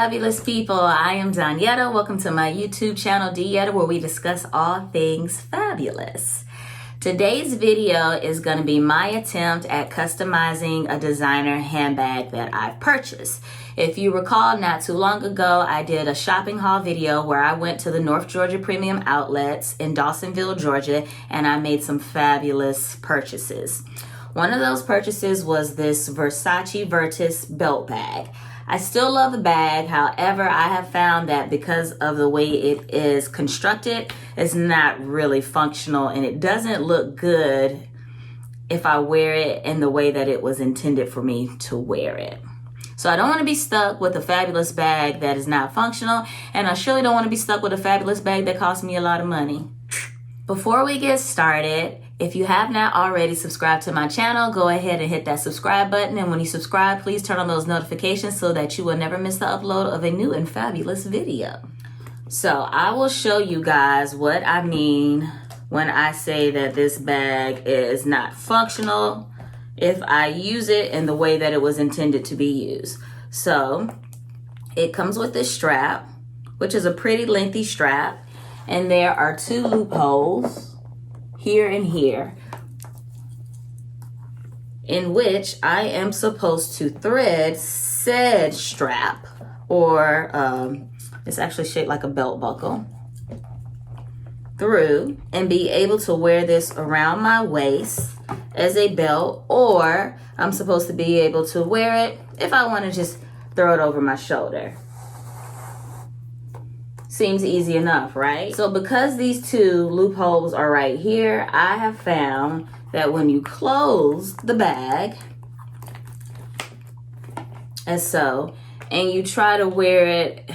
fabulous people. I am Donyetta. Welcome to my YouTube channel, Dyetta, where we discuss all things fabulous. Today's video is going to be my attempt at customizing a designer handbag that I've purchased. If you recall, not too long ago, I did a shopping haul video where I went to the North Georgia Premium Outlets in Dawsonville, Georgia, and I made some fabulous purchases. One of those purchases was this Versace Virtus belt bag. I still love the bag. However, I have found that because of the way it is constructed, it's not really functional and it doesn't look good if I wear it in the way that it was intended for me to wear it. So I don't want to be stuck with a fabulous bag that is not functional, and I surely don't want to be stuck with a fabulous bag that cost me a lot of money. Before we get started, if you have not already subscribed to my channel, go ahead and hit that subscribe button. And when you subscribe, please turn on those notifications so that you will never miss the upload of a new and fabulous video. So I will show you guys what I mean when I say that this bag is not functional if I use it in the way that it was intended to be used. So it comes with this strap, which is a pretty lengthy strap. And there are two loopholes here and here in which I am supposed to thread said strap, or it's actually shaped like a belt buckle, through and be able to wear this around my waist as a belt, or I'm supposed to be able to wear it if I want to just throw it over my shoulder. Seems easy enough, right? So because these two loopholes are right here, I have found that when you close the bag, as so, and you try to wear it,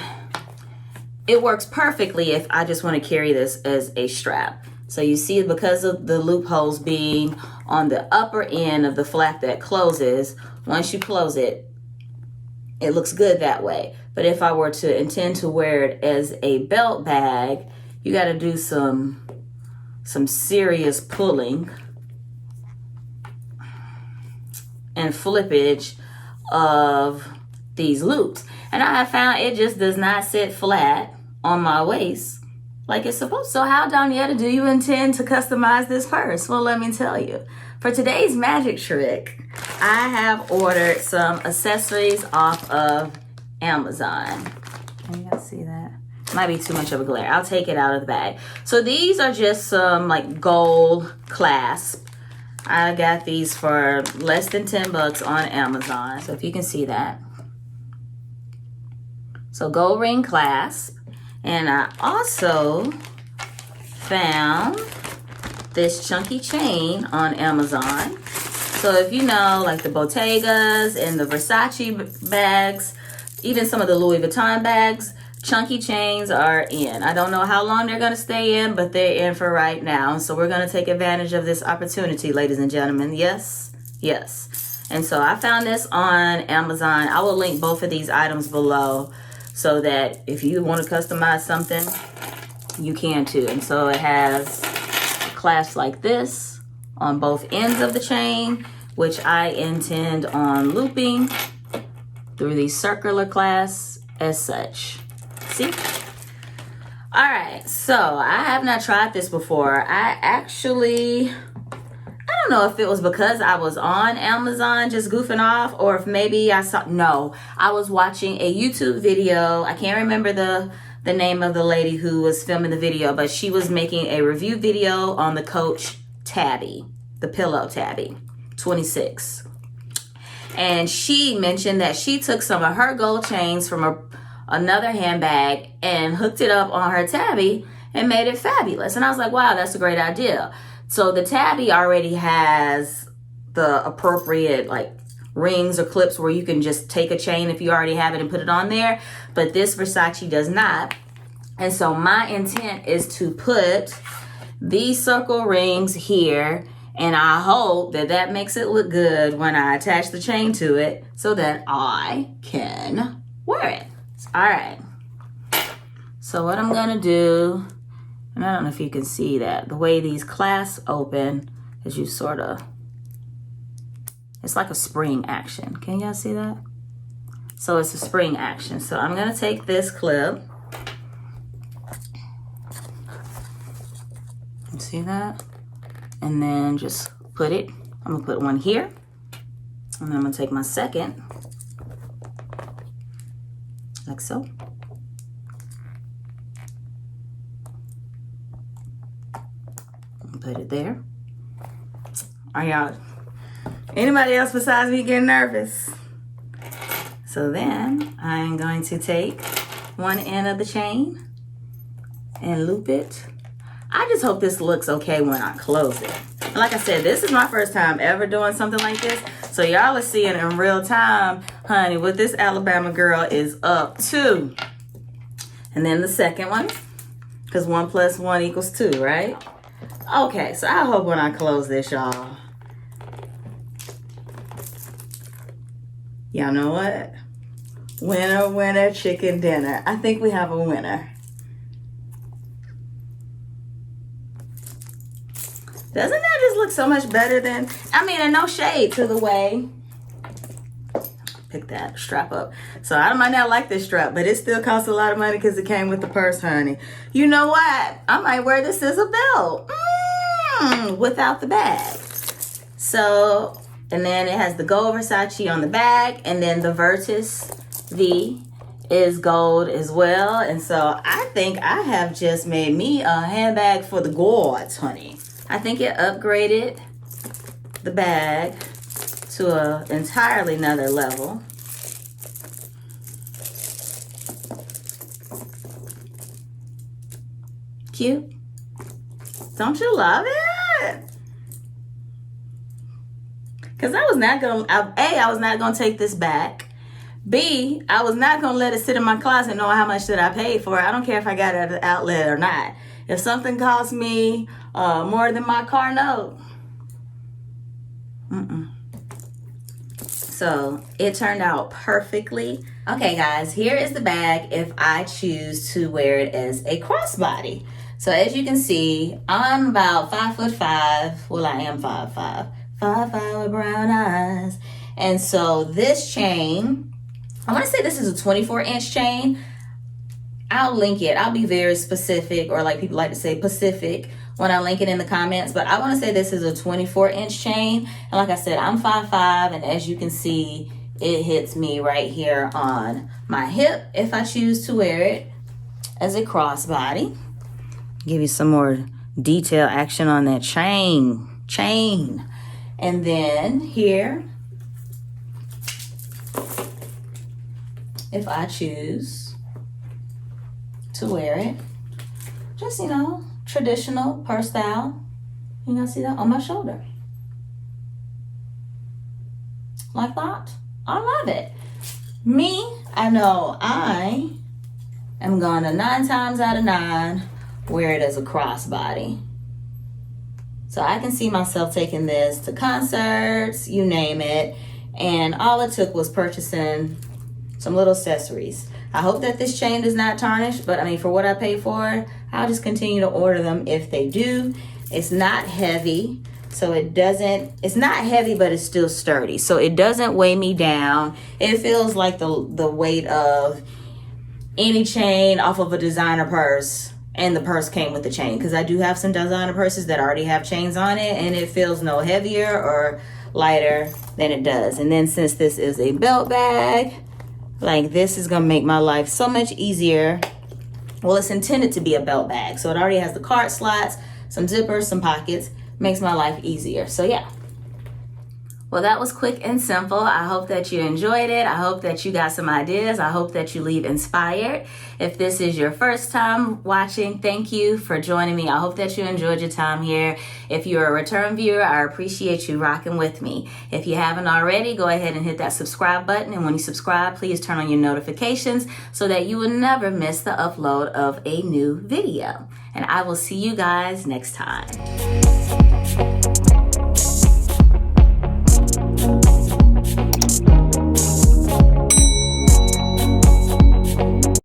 it works perfectly if I just want to carry this as a strap. So you see, because of the loopholes being on the upper end of the flap that closes, once you close it, it looks good that way. But if I were to intend to wear it as a belt bag, you got to do some serious pulling and flippage of these loops. And I have found it just does not sit flat on my waist like it's supposed to. So how, Donyetta, do you intend to customize this purse? Well, let me tell you. For today's magic trick, I have ordered some accessories off of Amazon. Can you guys see that? Might be too much of a glare. I'll take it out of the bag. So these are just some like gold clasp. I got these for less than 10 bucks on Amazon. So if you can see that. So gold ring clasp. And I also found this chunky chain on Amazon. So if you know, like the Bottegas and the Versace bags, even some of the Louis Vuitton bags, chunky chains are in. I don't know how long they're going to stay in, but they're in for right now. So we're going to take advantage of this opportunity, ladies and gentlemen. Yes, yes. And so I found this on Amazon. I will link both of these items below so that if you want to customize something, you can too. And so it has clasps like this on both ends of the chain, which I intend on looping through these circular clasps as such. See? All right, so I have not tried this before. I don't know if it was because I was on Amazon just goofing off, or if maybe I was watching a YouTube video. I can't remember the name of the lady who was filming the video, but she was making a review video on the Coach Tabby, the pillow Tabby 26. And she mentioned that she took some of her gold chains from another handbag and hooked it up on her Tabby and made it fabulous. And I was like, wow, that's a great idea. So the Tabby already has the appropriate like rings or clips where you can just take a chain if you already have it and put it on there. But this Versace does not. And so my intent is to put these circle rings here, and I hope that that makes it look good when I attach the chain to it so that I can wear it. All right. So what I'm going to do, and I don't know if you can see that, the way these clasps open is you sort of, it's like a spring action. Can y'all see that? So it's a spring action. So I'm gonna take this clip. You see that? And then just put it, I'm gonna put one here. And then I'm gonna take my second, like so. And put it there. Are y'all, anybody else besides me getting nervous? So then I'm going to take one end of the chain and loop it. I just hope this looks okay when I close it. And like I said, this is my first time ever doing something like this. So y'all are seeing in real time, honey, what this Alabama girl is up to. And then the second one, because 1 + 1 = 2, right? Okay, so I hope when I close this, y'all, y'all know what? Winner, winner, chicken dinner. I think we have a winner. Doesn't that just look so much better than, I mean, and no shade to the way, pick that strap up. So I might not like this strap, but it still costs a lot of money because it came with the purse, honey. You know what? I might wear this as a belt without the bag. So, and then it has the gold Versace on the bag, and then the Virtus V is gold as well. And so I think I have just made me a handbag for the gods, honey. I think it upgraded the bag to an entirely another level. Cute. Don't you love it? Because I was not going to, I was not going to take this back. B, I was not going to let it sit in my closet knowing how much that I paid for it. I don't care if I got it at the outlet or not. If something costs me more than my car note, So it turned out perfectly. Okay, guys, here is the bag if I choose to wear it as a crossbody. So as you can see, I'm about 5'5". Well, I am 5'5". 5'5" with brown eyes. And so this chain, I want to say this is a 24-inch chain. I'll link it. I'll be very specific, or like people like to say Pacific, when I link it in the comments. But I want to say this is a 24-inch chain. And like I said, I'm 5'5", and as you can see, it hits me right here on my hip if I choose to wear it as a crossbody. Give you some more detail action on that chain. And then here, if I choose to wear it, just, you know, traditional purse style. You guys see that on my shoulder? Like that. I love it. Me, I know I am gonna 9 times out of 9 wear it as a crossbody. So I can see myself taking this to concerts, you name it. And all it took was purchasing some little accessories. I hope that this chain does not tarnish, but I mean, for what I paid for it, I'll just continue to order them if they do. It's not heavy, so it's not heavy, but it's still sturdy. So it doesn't weigh me down. It feels like the weight of any chain off of a designer purse, and the purse came with the chain, because I do have some designer purses that already have chains on it, and it feels no heavier or lighter than it does. And then since this is a belt bag, like, this is gonna make my life so much easier. Well, it's intended to be a belt bag, so it already has the card slots, some zippers, some pockets. Makes my life easier. So yeah. Well, that was quick and simple. I hope that you enjoyed it. I hope that you got some ideas. I hope that you leave inspired. If this is your first time watching, thank you for joining me. I hope that you enjoyed your time here. If you're a return viewer, I appreciate you rocking with me. If you haven't already, go ahead and hit that subscribe button. And when you subscribe, please turn on your notifications so that you will never miss the upload of a new video. And I will see you guys next time.